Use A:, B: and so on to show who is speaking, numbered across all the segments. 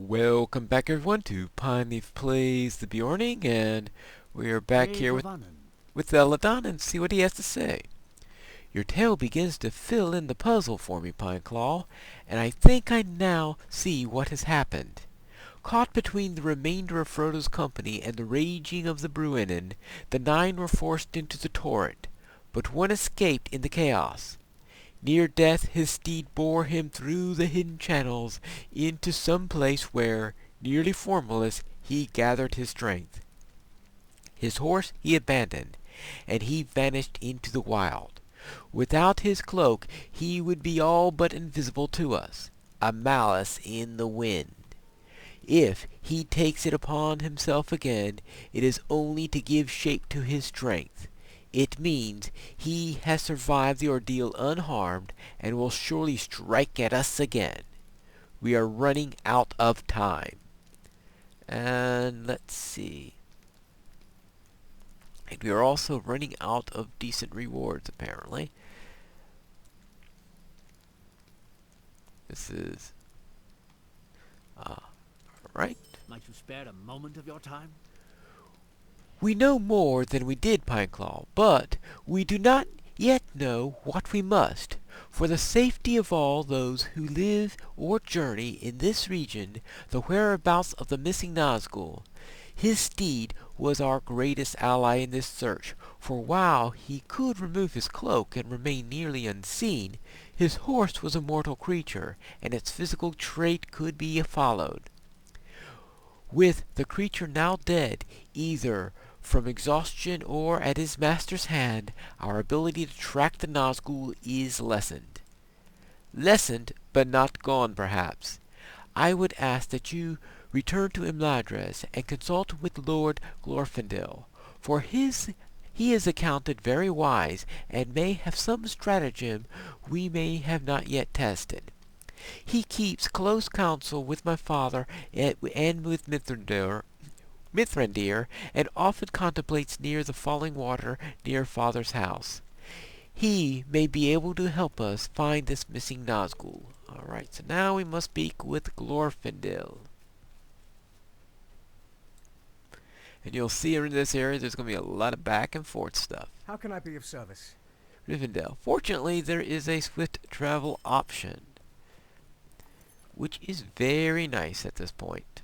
A: Welcome back everyone to Pineleaf Plays the Beorning, and we are back here with Eladon and see what he has to say. Your tale begins to fill in the puzzle for me, Pineclaw, and I think I now see what has happened. Caught between the remainder of Frodo's company and the raging of the Bruinen, the 9 were forced into the torrent, but one escaped in the chaos. Near death his steed bore him through the hidden channels into some place where, nearly formless, he gathered his strength. His horse he abandoned, and he vanished into the wild. Without his cloak he would be all but invisible to us, a malice in the wind. If he takes it upon himself again, it is only to give shape to his strength. It means he has survived the ordeal unharmed and will surely strike at us again. We are running out of time. And let's see. And we are also running out of decent rewards, apparently. This is... alright.
B: Might you spare a moment of your time?
A: We know more than we did, Pineclaw, but we do not yet know what we must. For the safety of all those who live or journey in this region, the whereabouts of the missing Nazgul. His steed was our greatest ally in this search, for while he could remove his cloak and remain nearly unseen, his horse was a mortal creature, and its physical trait could be followed. With the creature now dead, either from exhaustion or at his master's hand, our ability to track the Nazgul is lessened. Lessened, but not gone, perhaps. I would ask that you return to Imladris and consult with Lord Glorfindel, for he is accounted very wise and may have some stratagem we may have not yet tested. He keeps close counsel with my father and with Mithrandir, and often contemplates near the falling water near father's house. He may be able to help us find this missing Nazgul. Alright, so now we must speak with Glorfindel. And you'll see in this area there's going to be a lot of back and forth stuff.
C: How can I be of service?
A: Rivendell. Fortunately, there is a swift travel option, which is very nice at this point.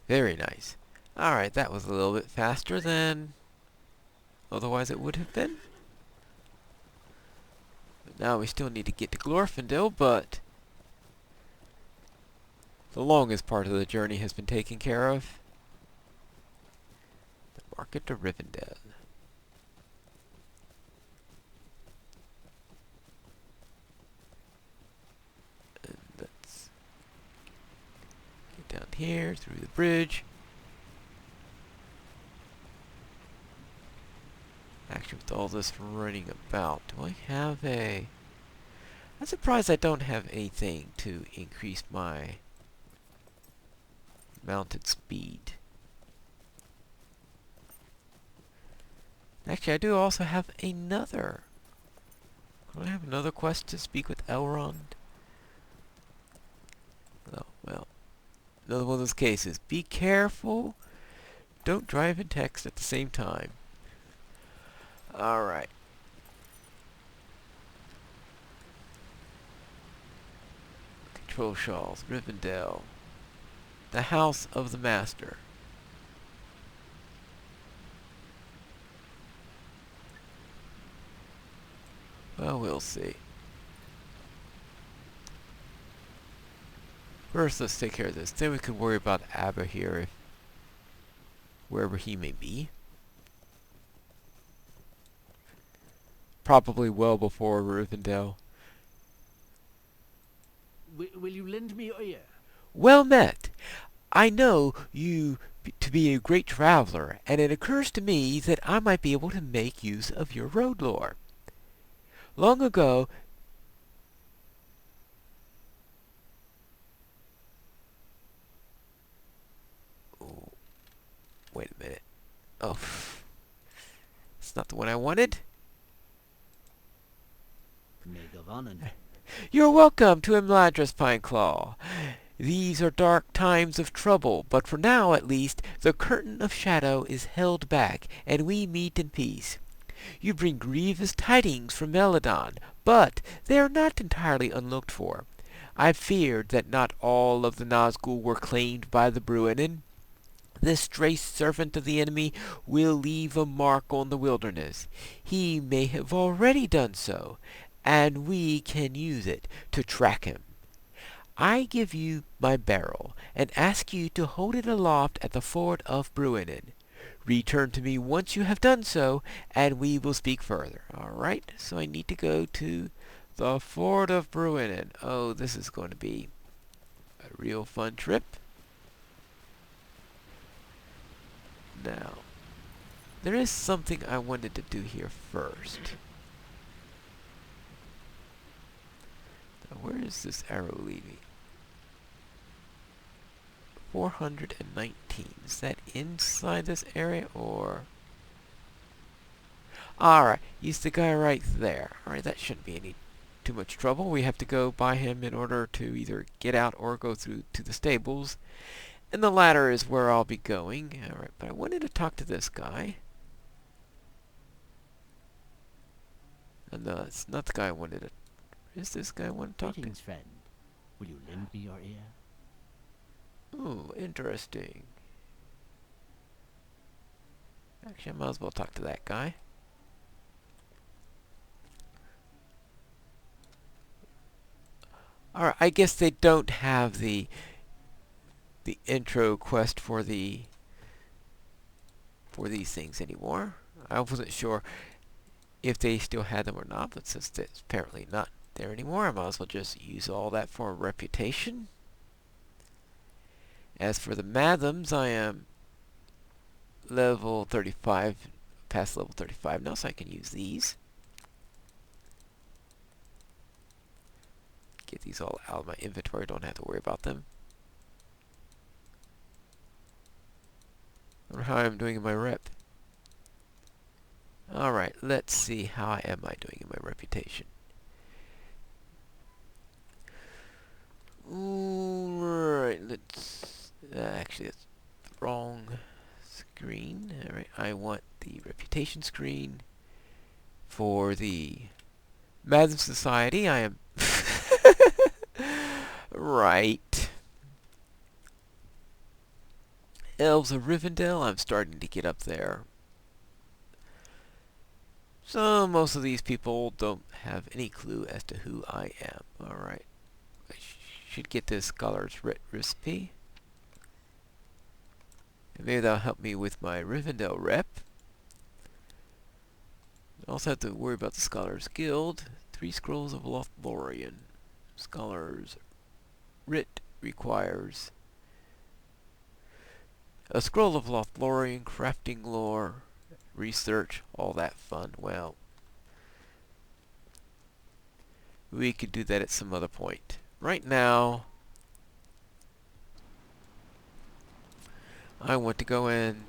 A: Very nice. Alright, that was a little bit faster than otherwise it would have been. But now we still need to get to Glorfindel, but the longest part of the journey has been taken care of. The market to Rivendell. And let's get down here through the bridge. Actually, with all this running about, do I have a... I'm surprised I don't have anything to increase my mounted speed. Actually, I do also have another. Do I have another quest to speak with Elrond? Oh, well. Another one of those cases. Be careful. Don't drive and text at the same time. Alright. Control Shawls, Rivendell. The House of the Master. Well, we'll see. First, let's take care of this. Then we can worry about Abba here, wherever he may be. Probably well before Rivendell.
B: Will you lend me your ear?
A: Well met. I know you to be a great traveler, and it occurs to me that I might be able to make use of your road lore. Long ago, oh, wait a minute. Oh, it's not the one I wanted.
B: Megawannen.
A: You're welcome to Imladra's Pineclaw. These are dark times of trouble, but for now at least, the curtain of shadow is held back, and we meet in peace. You bring grievous tidings from Eladon, but they are not entirely unlooked for. I feared that not all of the Nazgul were claimed by the Bruinen. This stray servant of the enemy will leave a mark on the wilderness. He may have already done so, and we can use it to track him. I give you my barrel, and ask you to hold it aloft at the ford of Bruinen. Return to me once you have done so, and we will speak further. Alright, so I need to go to the ford of Bruinen. Oh, this is going to be a real fun trip. Now, there is something I wanted to do here first. Now, where is this arrow leading? 419. Is that inside this area or? Alright, he's the guy right there. Alright, that shouldn't be any too much trouble. We have to go by him in order to either get out or go through to the stables. And the latter is where I'll be going. Alright, but I wanted to talk to this guy. No, it's not the guy I wanted to. Is this guy I want to talk to?
B: Greetings, friend. Will you lend me your ear?
A: Ooh, interesting. Actually, I might as well talk to that guy. Alright, I guess they don't have the intro quest for these things anymore. I wasn't sure if they still had them or not, but since it's apparently not there anymore, I might as well just use all that for reputation. As for the Mathams, I am level 35, past level 35 now, so I can use these. Get these all out of my inventory, don't have to worry about them. I wonder how I'm doing in my rep. Alright, let's see how am I doing in my reputation. Alright, let's... actually, that's the wrong screen. Alright, I want the reputation screen for the Matham Society. I am... right. Elves of Rivendell, I'm starting to get up there. So most of these people don't have any clue as to who I am. Alright. I should get this Scholar's recipe. And maybe that'll help me with my Rivendell rep. I also have to worry about the Scholar's Guild. 3 Scrolls of Lothlorien. Scholar's Writ requires a Scroll of Lothlorien, crafting lore, research, all that fun. Well, we could do that at some other point. Right now, I want to go and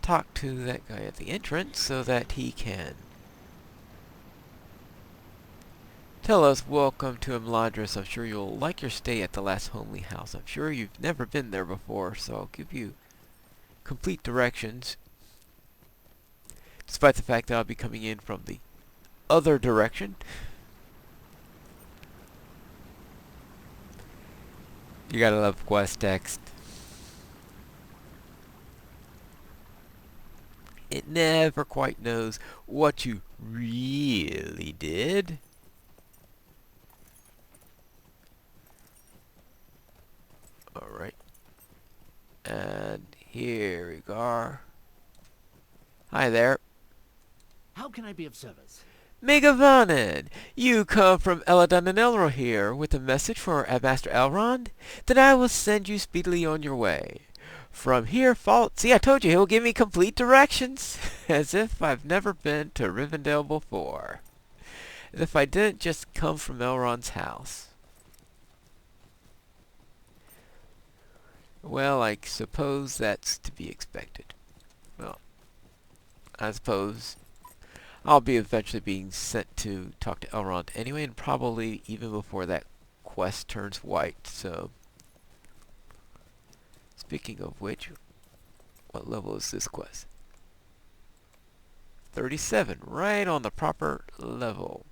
A: talk to that guy at the entrance so that he can tell us, welcome to Imladris. I'm sure you'll like your stay at the last homely house. I'm sure you've never been there before, so I'll give you complete directions. Despite the fact that I'll be coming in from the other direction. You gotta love quest text. It never quite knows what you really did. Alright. And here we go. Hi there.
B: How can I be of service?
A: Megawannen! You come from Eladon and LOTRO here with a message for Master Elrond? Then I will send you speedily on your way. From here, follow... See, I told you, he'll give me complete directions. As if I've never been to Rivendell before. As if I didn't just come from Elrond's house. Well, I suppose that's to be expected. Well, I suppose I'll be eventually being sent to talk to Elrond anyway, and probably even before that quest turns white. So, speaking of which, what level is this quest? 37, right on the proper level.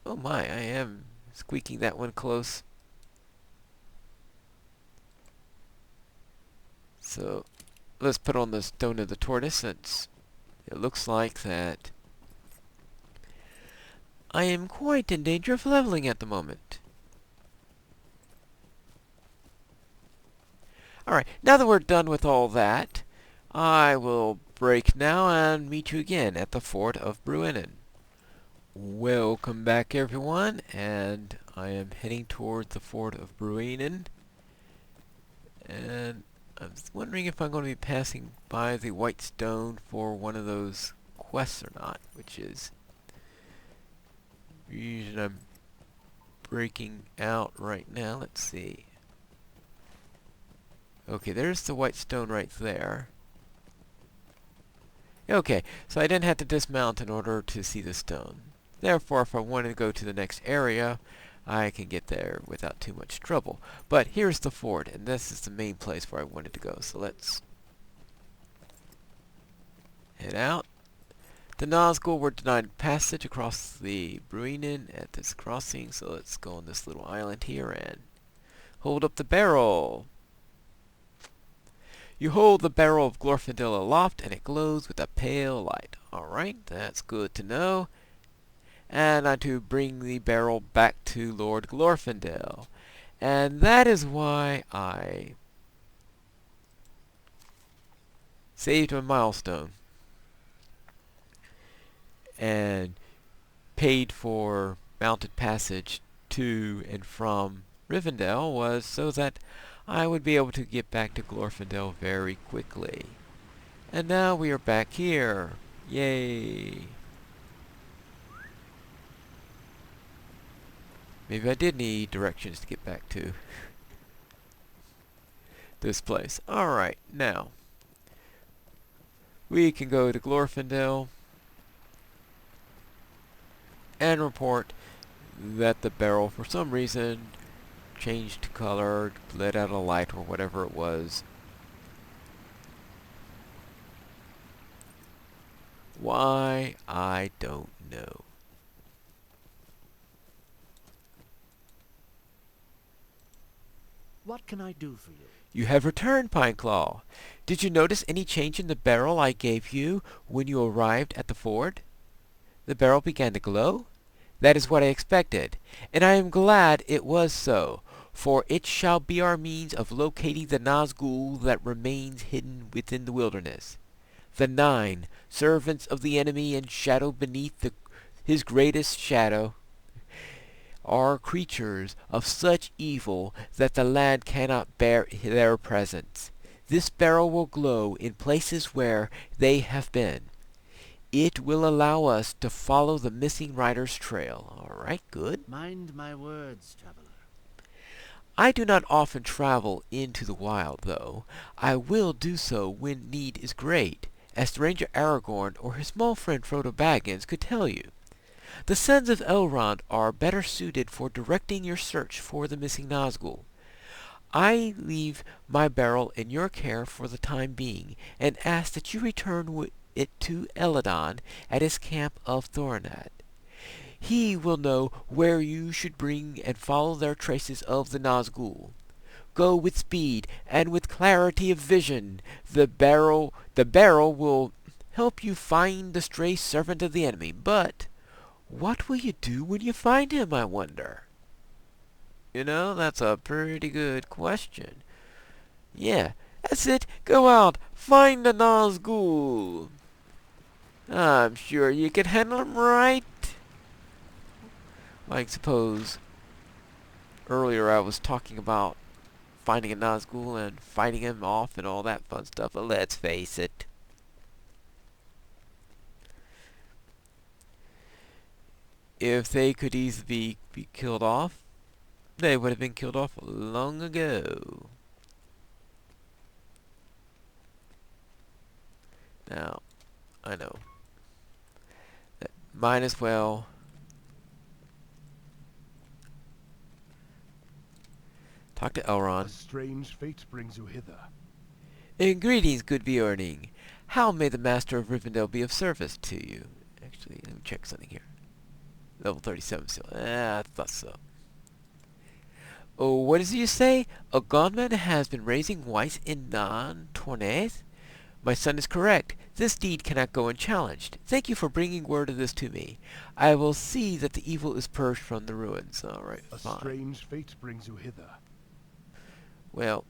A: Oh my, I am squeaking that one close. So, let's put on the Stone of the Tortoise, since it looks like that I am quite in danger of leveling at the moment. Alright, now that we're done with all that, I will break now and meet you again at the fort of Beorning. Welcome back, everyone, and I am heading toward the fort of Beorning, and I was wondering if I'm going to be passing by the White Stone for one of those quests or not, which is the reason I'm breaking out right now. Let's see. Okay, there's the White Stone right there. Okay, so I didn't have to dismount in order to see the stone. Therefore, if I wanted to go to the next area, I can get there without too much trouble. But here's the fort, and this is the main place where I wanted to go. So let's head out. The Nazgul were denied passage across the Beorning at this crossing, so let's go on this little island here and hold up the barrel. You hold the barrel of Glorfindel aloft, and it glows with a pale light. Alright, that's good to know. And I'm to bring the barrel back to Lord Glorfindel. And that is why I saved a milestone and paid for mounted passage to and from Rivendell, was so that I would be able to get back to Glorfindel very quickly. And now we are back here. Yay! Maybe I did need directions to get back to this place. Alright, now we can go to Glorfindel and report that the barrel, for some reason, changed color, let out a light, or whatever it was. Why, I don't know.
B: What can I do for you?
A: You have returned, Pineclaw. Did you notice any change in the barrel I gave you when you arrived at the ford? The barrel began to glow? That is what I expected, and I am glad it was so, for it shall be our means of locating the Nazgul that remains hidden within the wilderness. The 9 servants of the enemy and shadow beneath his greatest shadow are creatures of such evil that the land cannot bear their presence. This barrel will glow in places where they have been. It will allow us to follow the missing rider's trail. Alright, good.
B: Mind my words, traveler.
A: I do not often travel into the wild, though. I will do so when need is great, as the Ranger Aragorn or his small friend Frodo Baggins could tell you. The sons of Elrond are better suited for directing your search for the missing Nazgul. I leave my barrel in your care for the time being, and ask that you return it to Eladon at his camp of Thorinat. He will know where you should bring and follow their traces of the Nazgul. Go with speed and with clarity of vision. The barrel will help you find the stray servant of the enemy, but what will you do when you find him, I wonder? You know, that's a pretty good question. Yeah, that's it. Go out, find the Nazgul. I'm sure you can handle him right. Like, suppose earlier I was talking about finding a Nazgul and fighting him off and all that fun stuff, but let's face it. If they could easily be killed off, they would have been killed off long ago. Now, I know. That might as well talk to
C: A
A: Elrond.
C: strange fate brings you hither.
A: In greetings, good Beorning. How may the Master of Rivendell be of service to you? Actually, let me check something here. Level 37 still. I thought so. Oh, what does you say? A godman has been raising whites in Non-Tornaith? My son is correct. This deed cannot go unchallenged. Thank you for bringing word of this to me. I will see that the evil is purged from the ruins. Alright,
C: A
A: fine.
C: strange fate brings you hither.
A: Well,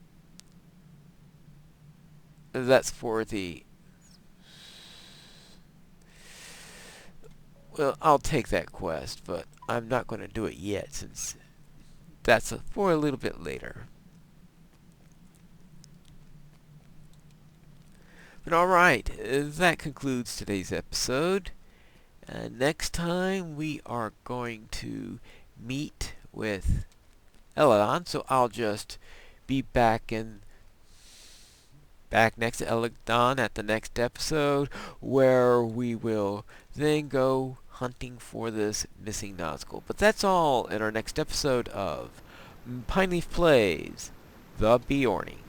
A: that's for the... Well, I'll take that quest, but I'm not going to do it yet since that's for a little bit later. But alright, that concludes today's episode. Next time we are going to meet with Eladon, so I'll just be back next to Eladon at the next episode, where we will then go hunting for this missing Nazgul. But that's all in our next episode of Pineleaf Plays The Beorning.